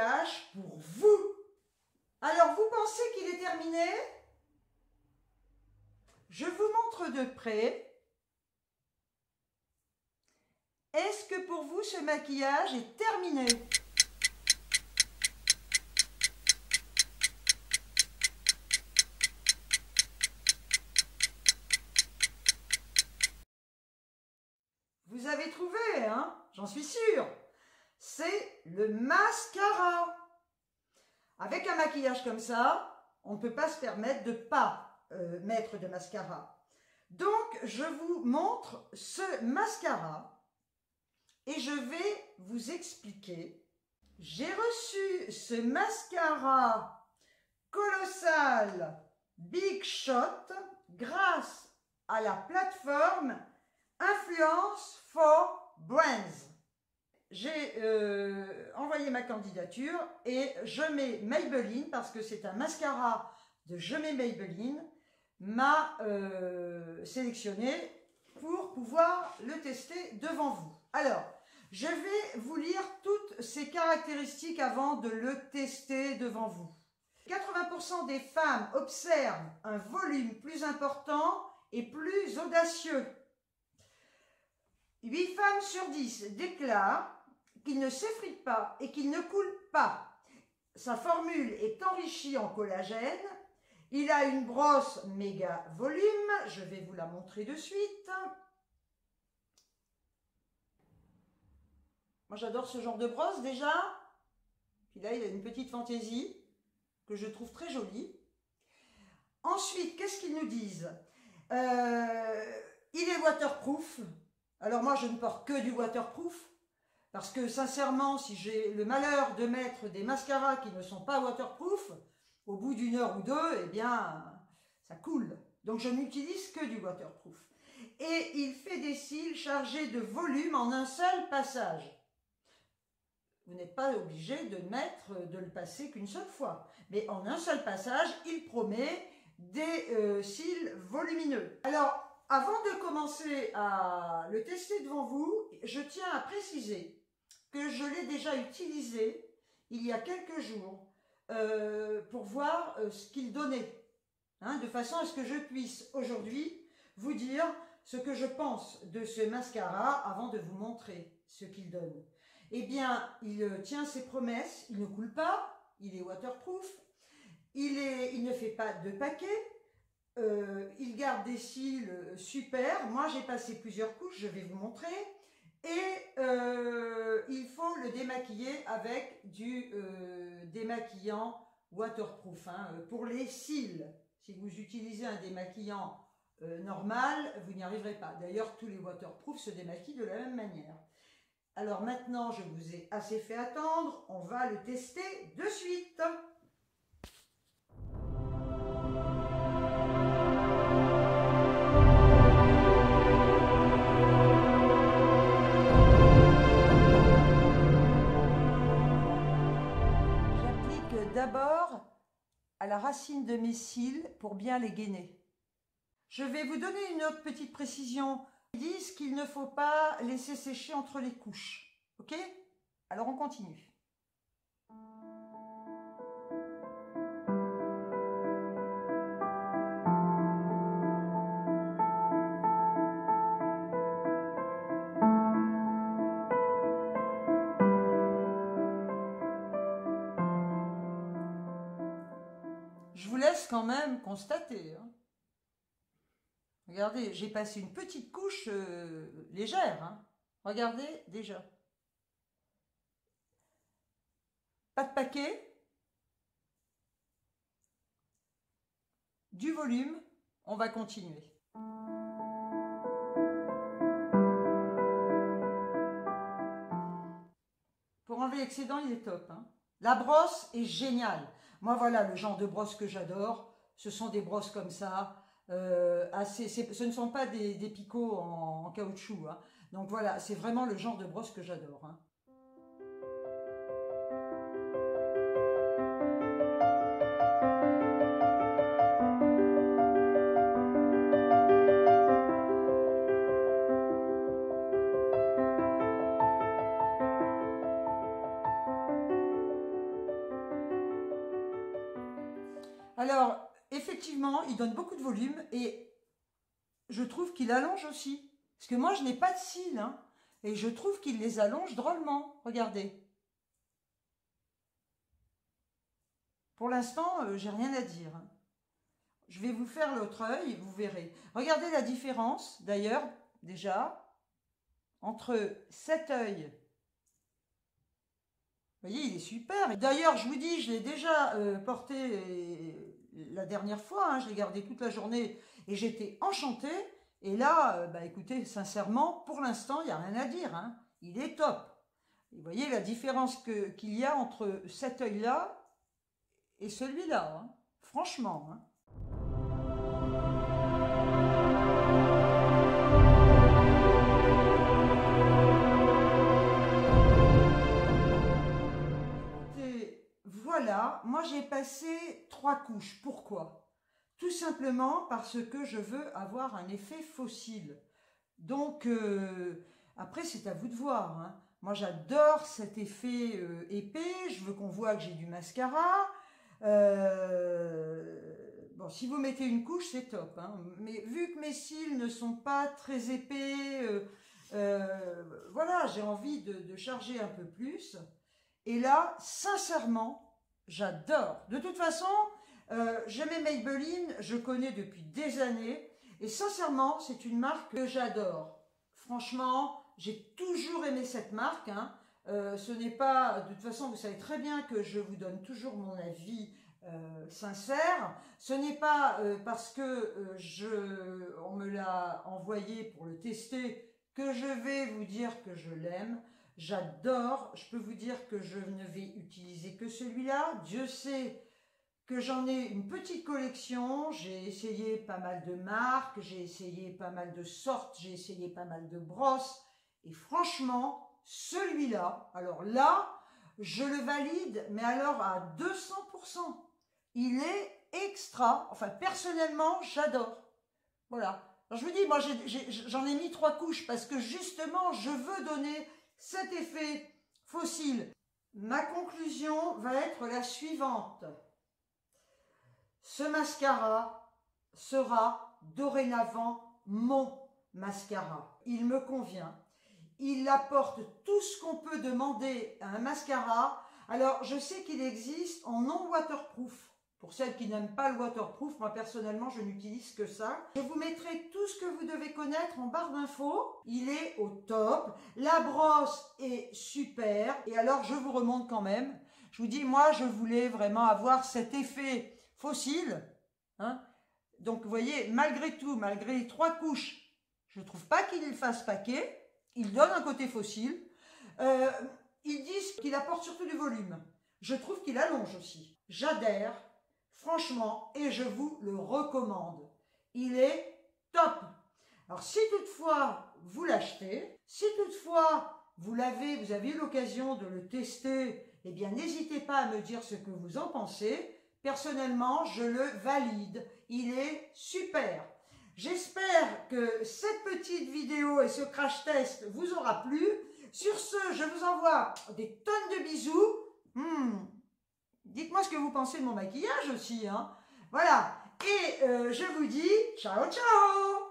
maquillage pour vous. Alors, vous pensez qu'il est terminé? Je vous montre de près. Est-ce que pour vous, ce maquillage est terminé? Vous avez trouvé, hein? J'en suis sûre. C'est le mascara. Avec un maquillage comme ça, on ne peut pas se permettre de ne pas mettre de mascara. Donc, je vous montre ce mascara et je vais vous expliquer. J'ai reçu ce mascara colossal Big Shot grâce à la plateforme Influence for Brands. J'ai envoyé ma candidature et Je mets Maybelline, parce que c'est un mascara de Je mets Maybelline, m'a sélectionné pour pouvoir le tester devant vous. Alors, je vais vous lire toutes ces caractéristiques avant de le tester devant vous. 80% des femmes observent un volume plus important et plus audacieux. 8 femmes sur 10 déclarent qu'il ne s'effrite pas et qu'il ne coule pas. Sa formule est enrichie en collagène. Il a une brosse méga volume. Je vais vous la montrer de suite. Moi, j'adore ce genre de brosse déjà. Puis là, il a une petite fantaisie que je trouve très jolie. Ensuite, qu'est-ce qu'ils nous disent? Il est waterproof. Alors moi, je ne porte que du waterproof. Parce que sincèrement, si j'ai le malheur de mettre des mascaras qui ne sont pas waterproof, au bout d'une heure ou deux, eh bien, ça coule. Donc je n'utilise que du waterproof. Et il fait des cils chargés de volume en un seul passage. Vous n'êtes pas obligé de le passer qu'une seule fois. Mais en un seul passage, il promet des cils volumineux. Alors, avant de commencer à le tester devant vous, je tiens à préciser que je l'ai déjà utilisé il y a quelques jours pour voir ce qu'il donnait, hein, de façon à ce que je puisse aujourd'hui vous dire ce que je pense de ce mascara avant de vous montrer ce qu'il donne. Eh bien, il tient ses promesses, il ne coule pas, il est waterproof, il ne fait pas de paquet, il garde des cils super. Moi, j'ai passé plusieurs couches, je vais vous montrer. Et il faut le démaquiller avec du démaquillant waterproof, hein, pour les cils. Si vous utilisez un démaquillant normal, vous n'y arriverez pas. D'ailleurs, tous les waterproof se démaquillent de la même manière. Alors maintenant, je vous ai assez fait attendre. On va le tester de suite. D'abord à la racine de mes cils pour bien les gainer. Je vais vous donner une autre petite précision. Ils disent qu'il ne faut pas laisser sécher entre les couches. Ok? Alors on continue. Je vous laisse quand même constater. Hein. Regardez, j'ai passé une petite couche légère. Hein. Regardez déjà. Pas de paquet. Du volume. On va continuer. Pour enlever l'excédent, il est top. Hein. La brosse est géniale. Moi, voilà, le genre de brosse que j'adore, ce sont des brosses comme ça, ce ne sont pas des picots en caoutchouc. Hein. Donc voilà, c'est vraiment le genre de brosse que j'adore. Hein. Alors, effectivement, il donne beaucoup de volume et je trouve qu'il allonge aussi. Parce que moi, je n'ai pas de cils, hein, et je trouve qu'il les allonge drôlement. Regardez. Pour l'instant, j'ai rien à dire. Je vais vous faire l'autre œil, vous verrez. Regardez la différence, d'ailleurs, déjà, entre cet œil. Vous voyez, il est super. D'ailleurs, je vous dis, je l'ai déjà porté la dernière fois. Hein, je l'ai gardé toute la journée et j'étais enchantée. Et là, bah, écoutez, sincèrement, pour l'instant, il n'y a rien à dire. Hein. Il est top. Et vous voyez la différence qu'il y a entre cet œil-là et celui-là. Hein. Franchement. Hein. Voilà, moi j'ai passé 3 couches. Pourquoi? Tout simplement parce que je veux avoir un effet fossile. Donc, après c'est à vous de voir. Hein. Moi j'adore cet effet épais, je veux qu'on voit que j'ai du mascara. Bon, si vous mettez une couche, c'est top. Hein. Mais vu que mes cils ne sont pas très épais, voilà, j'ai envie de charger un peu plus. Et là, sincèrement, j'adore. De toute façon, j'aimais Maybelline, je connais depuis des années. Et sincèrement, c'est une marque que j'adore. Franchement, j'ai toujours aimé cette marque. Hein. Ce n'est pas... De toute façon, vous savez très bien que je vous donne toujours mon avis sincère. Ce n'est pas parce que on me l'a envoyé pour le tester que je vais vous dire que je l'aime. J'adore, je peux vous dire que je ne vais utiliser que celui-là. Dieu sait que j'en ai une petite collection. J'ai essayé pas mal de marques, j'ai essayé pas mal de sortes, j'ai essayé pas mal de brosses. Et franchement, celui-là, alors là, je le valide, mais alors à 200%. Il est extra. Enfin, personnellement, j'adore. Voilà. Alors, je vous dis, moi, j'en ai mis 3 couches parce que justement, je veux donner cet effet fossile. Ma conclusion va être la suivante. Ce mascara sera dorénavant mon mascara. Il me convient. Il apporte tout ce qu'on peut demander à un mascara. Alors, je sais qu'il existe en non waterproof. Pour celles qui n'aiment pas le waterproof, moi personnellement, je n'utilise que ça. Je vous mettrai tout ce que vous devez connaître en barre d'infos. Il est au top. La brosse est super. Et alors, je vous remonte quand même. Je vous dis, moi, je voulais vraiment avoir cet effet fossile. Hein. Donc, vous voyez, malgré tout, malgré les 3 couches, je ne trouve pas qu'il fasse paquet. Il donne un côté fossile. Ils disent qu'il apporte surtout du volume. Je trouve qu'il allonge aussi. J'adhère. Franchement, et je vous le recommande. Il est top. Alors, si toutefois vous l'achetez, si toutefois vous avez eu l'occasion de le tester, eh bien, n'hésitez pas à me dire ce que vous en pensez. Personnellement, je le valide. Il est super. J'espère que cette petite vidéo et ce crash test vous aura plu. Sur ce, je vous envoie des tonnes de bisous. Dites-moi ce que vous pensez de mon maquillage aussi. Hein. Voilà. Et je vous dis ciao, ciao!